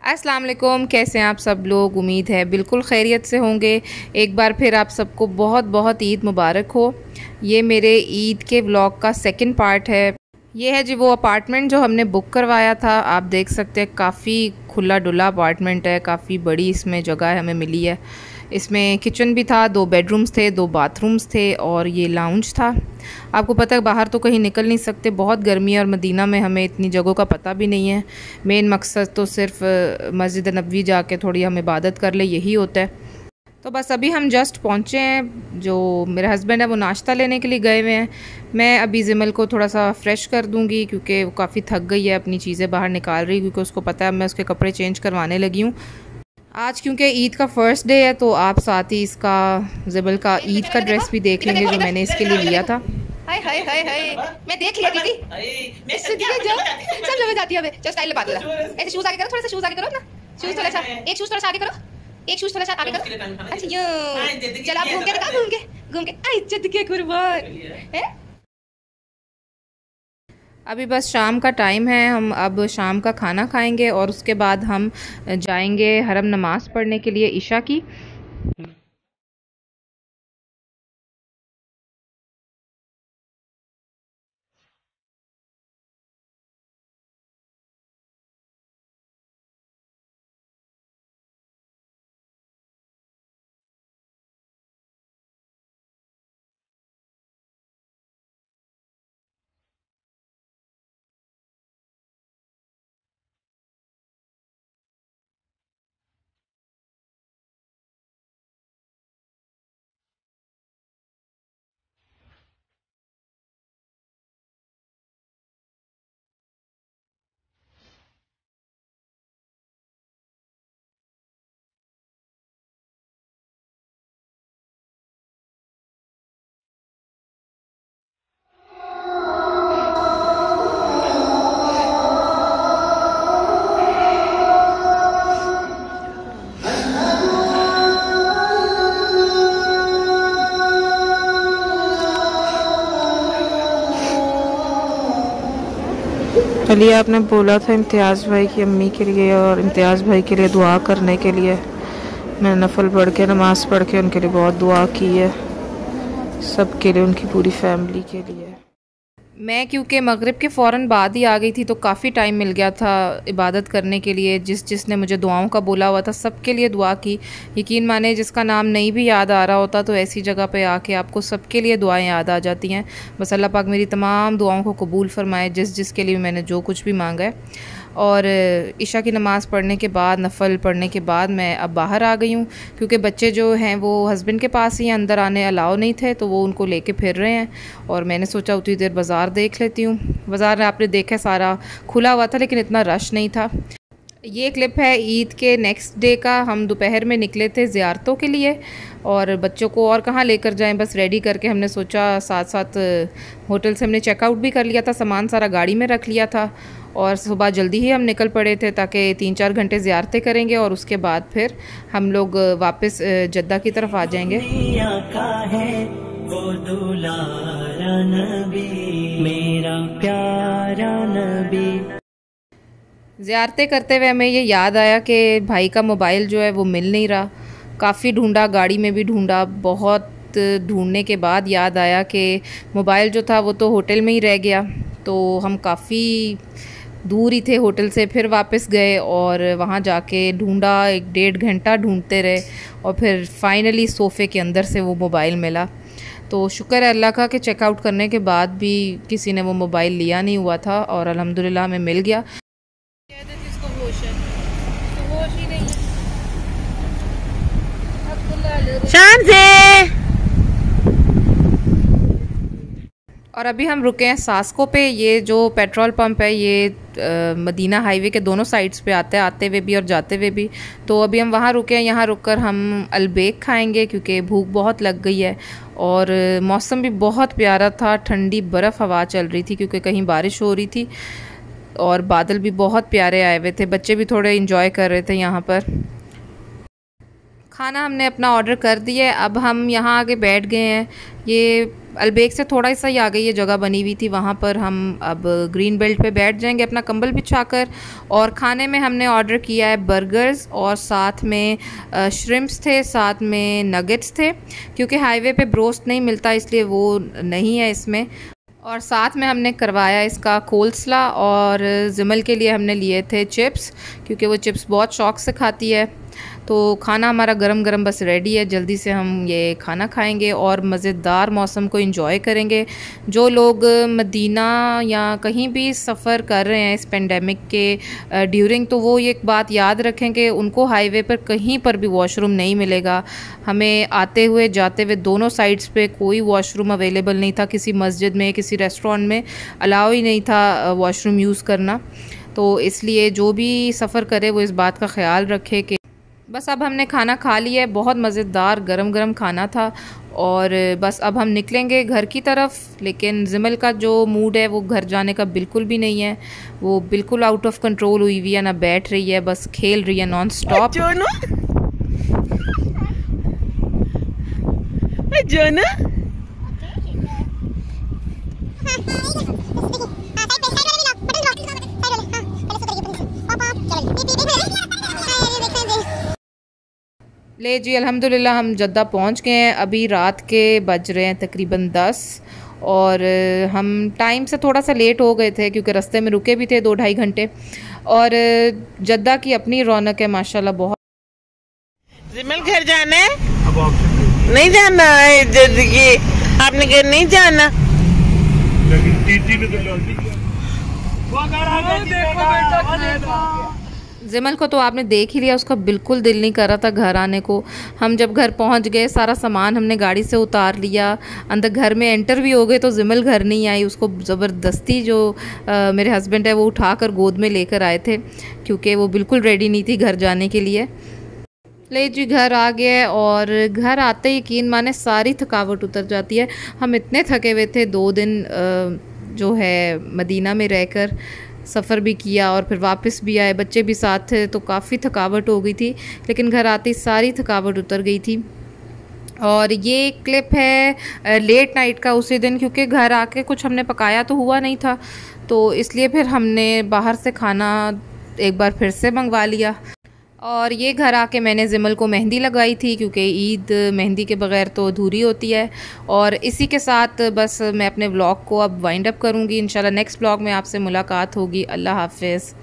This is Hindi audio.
अस्सलाम वालेकुम, कैसे हैं आप सब लोग। उम्मीद है बिल्कुल खैरियत से होंगे। एक बार फिर आप सबको बहुत बहुत ईद मुबारक हो। ये मेरे ईद के व्लॉग का सेकंड पार्ट है। ये है जी वो अपार्टमेंट जो हमने बुक करवाया था। आप देख सकते हैं काफ़ी खुला डुला अपार्टमेंट है, काफ़ी बड़ी इसमें जगह हमें मिली है। इसमें किचन भी था, 2 बेडरूम्स थे, 2 बाथरूम्स थे और ये लाउंज था। आपको पता है बाहर तो कहीं निकल नहीं सकते, बहुत गर्मी है और मदीना में हमें इतनी जगहों का पता भी नहीं है। मेन मकसद तो सिर्फ मस्जिद नबवी जाके थोड़ी हम इबादत कर ले, यही होता है। तो बस अभी हम जस्ट पहुँचे हैं। जो मेरे हस्बैंड है वो नाश्ता लेने के लिए गए हुए हैं। मैं अभी जिमल को थोड़ा सा फ्रेश कर दूँगी क्योंकि वो काफ़ी थक गई है, अपनी चीज़ें बाहर निकाल रही, क्योंकि उसको पता है मैं उसके कपड़े चेंज करवाने लगी हूँ। आज क्योंकि ईद का फर्स्ट डे है तो आप साथ ही इसका जिमल का ईद का ड्रेस भी देख लेंगे जो मैंने इसके लिए लिया था। हाय हाय हाय हाय, मैं देख लिया दीदी। सब लग जाती है। चल स्टाइल लगा दो, ऐसे शूज आगे करो, थोड़ा सा शूज आगे करो ना। शूज थोड़ा सा, एक शूज थोड़ा सा आगे करो, एक शूज थोड़ा सा आगे करो। अच्छा यूं चल, आप घूम के दिखा, घूम के इज्जत के कुर्बान है। अभी बस शाम का टाइम है, हम अब शाम का खाना खाएंगे और उसके बाद हम जाएंगे हरम नमाज़ पढ़ने के लिए इशा की। चलिए, आपने बोला था इम्तियाज़ भाई की अम्मी के लिए और इम्तियाज़ भाई के लिए दुआ करने के लिए। मैंने नफल पढ़ के, नमाज़ पढ़ के उनके लिए बहुत दुआ की है, सब के लिए, उनकी पूरी फैमिली के लिए। मैं क्योंकि मगरिब के फ़ौरन बाद ही आ गई थी तो काफ़ी टाइम मिल गया था इबादत करने के लिए। जिसने मुझे दुआओं का बोला हुआ था सबके लिए दुआ की। यकीन माने जिसका नाम नहीं भी याद आ रहा होता तो ऐसी जगह पे आके आपको सबके लिए दुआएं याद आ जाती हैं। बस अल्लाह पाक मेरी तमाम दुआओं को कबूल फ़रमाए, जिसके लिए मैंने जो कुछ भी मांगा है। और इशा की नमाज़ पढ़ने के बाद, नफ़ल पढ़ने के बाद मैं अब बाहर आ गई हूँ क्योंकि बच्चे जो हैं वो हस्बैंड के पास ही अंदर आने अलाउ नहीं थे, तो वो उनको लेके फिर रहे हैं। और मैंने सोचा उतनी देर बाज़ार देख लेती हूँ। बाज़ार आपने देखा सारा खुला हुआ था लेकिन इतना रश नहीं था। ये क्लिप है ईद के नेक्स्ट डे का। हम दोपहर में निकले थे ज़ियारतों के लिए और बच्चों को और कहाँ लेकर जाएं, बस रेडी करके हमने सोचा साथ साथ होटल से हमने चेकआउट भी कर लिया था, सामान सारा गाड़ी में रख लिया था और सुबह जल्दी ही हम निकल पड़े थे ताकि 3-4 घंटे ज़ियारतें करेंगे और उसके बाद फिर हम लोग वापस जद्दा की तरफ आ जाएंगे। वो दुलारा नबी, मेरा प्यारा नबी। ज़ियारतें करते हुए हमें ये याद आया कि भाई का मोबाइल जो है वो मिल नहीं रहा। काफ़ी ढूंढा, गाड़ी में भी ढूंढा, बहुत ढूंढने के बाद याद आया कि मोबाइल जो था वो तो होटल में ही रह गया। तो हम काफ़ी दूर ही थे होटल से, फिर वापस गए और वहाँ जाके ढूंढा, 1-1.5 घंटा ढूंढते रहे और फिर फाइनली सोफ़े के अंदर से वो मोबाइल मिला। तो शुक्र है अल्लाह का कि चेकआउट करने के बाद भी किसी ने वो मोबाइल लिया नहीं हुआ था और अल्हम्दुलिल्लाह हमें मिल गया। शान से। और अभी हम रुके हैं सास्को पे। ये जो पेट्रोल पंप है ये मदीना हाईवे के दोनों साइड्स पे आता है, आते हुए भी और जाते हुए भी। तो अभी हम वहाँ रुके हैं। यहाँ रुककर हम अलबेक खाएंगे क्योंकि भूख बहुत लग गई है और मौसम भी बहुत प्यारा था, ठंडी बर्फ़ हवा चल रही थी क्योंकि कहीं बारिश हो रही थी और बादल भी बहुत प्यारे आए हुए थे। बच्चे भी थोड़े इंजॉय कर रहे थे यहाँ पर। खाना हमने अपना ऑर्डर कर दिया है, अब हम यहाँ आके बैठ गए हैं। ये अलबेग से थोड़ा सा ही आगे ये जगह बनी हुई थी, वहाँ पर हम अब ग्रीन बेल्ट पे बैठ जाएंगे अपना कंबल बिछाकर। और खाने में हमने ऑर्डर किया है बर्गर्स और साथ में श्रिम्प्स थे, साथ में नगेट्स थे, क्योंकि हाईवे पे ब्रोस्ट नहीं मिलता इसलिए वो नहीं है इसमें। और साथ में हमने करवाया इसका कोल्सला, और ज़िमल के लिए हमने लिए थे चिप्स, क्योंकि वो चिप्स बहुत शौक़ से खाती है। तो खाना हमारा गरम गरम बस रेडी है, जल्दी से हम ये खाना खाएंगे और मज़ेदार मौसम को एंजॉय करेंगे। जो लोग मदीना या कहीं भी सफ़र कर रहे हैं इस पेंडेमिक के ड्यूरिंग, तो वो ये बात याद रखें कि उनको हाईवे पर कहीं पर भी वॉशरूम नहीं मिलेगा। हमें आते हुए जाते हुए दोनों साइड्स पे कोई वॉशरूम अवेलेबल नहीं था, किसी मस्जिद में किसी रेस्टोरेंट में अलाउ ही नहीं था वॉशरूम यूज़ करना। तो इसलिए जो भी सफ़र करे वो इस बात का ख्याल रखे कि बस अब हमने खाना खा लिया है, बहुत मज़ेदार गरम गरम खाना था। और बस अब हम निकलेंगे घर की तरफ। लेकिन ज़िमल का जो मूड है वो घर जाने का बिल्कुल भी नहीं है, वो बिल्कुल आउट ऑफ कंट्रोल हुई हुई है, ना बैठ रही है, बस खेल रही है नॉन स्टॉप। ले जी, अल्हम्दुलिल्लाह हम जद्दा पहुंच गए हैं। अभी रात के बज रहे हैं तकरीबन 10, और हम टाइम से थोड़ा सा लेट हो गए थे क्योंकि रास्ते में रुके भी थे 2-2.5 घंटे। और जद्दा की अपनी रौनक है माशाल्लाह बहुत। ज़िमल घर जाना है? नहीं जाना है, आपने घर नहीं जाना। ज़िमल को तो आपने देख ही लिया, उसका बिल्कुल दिल नहीं कर रहा था घर आने को। हम जब घर पहुंच गए, सारा सामान हमने गाड़ी से उतार लिया, अंदर घर में एंटर भी हो गए, तो ज़िमल घर नहीं आई। उसको ज़बरदस्ती जो मेरे हस्बैंड है वो उठाकर गोद में लेकर आए थे, क्योंकि वो बिल्कुल रेडी नहीं थी घर जाने के लिए। ले जी, घर आ गए, और घर आते ही यकीन माने सारी थकावट उतर जाती है। हम इतने थके हुए थे, 2 दिन जो है मदीना में रहकर सफ़र भी किया और फिर वापस भी आए, बच्चे भी साथ थे, तो काफ़ी थकावट हो गई थी। लेकिन घर आते ही सारी थकावट उतर गई थी। और ये क्लिप है लेट नाइट का उसी दिन, क्योंकि घर आके कुछ हमने पकाया तो हुआ नहीं था, तो इसलिए फिर हमने बाहर से खाना एक बार फिर से मंगवा लिया। और ये घर आके मैंने ज़िमल को मेहंदी लगाई थी, क्योंकि ईद मेहंदी के बग़ैर तो अधूरी होती है। और इसी के साथ बस मैं अपने व्लॉग को अब वाइंड अप करूँगी। इंशाल्लाह नेक्स्ट व्लॉग में आपसे मुलाकात होगी। अल्लाह हाफ़िज़।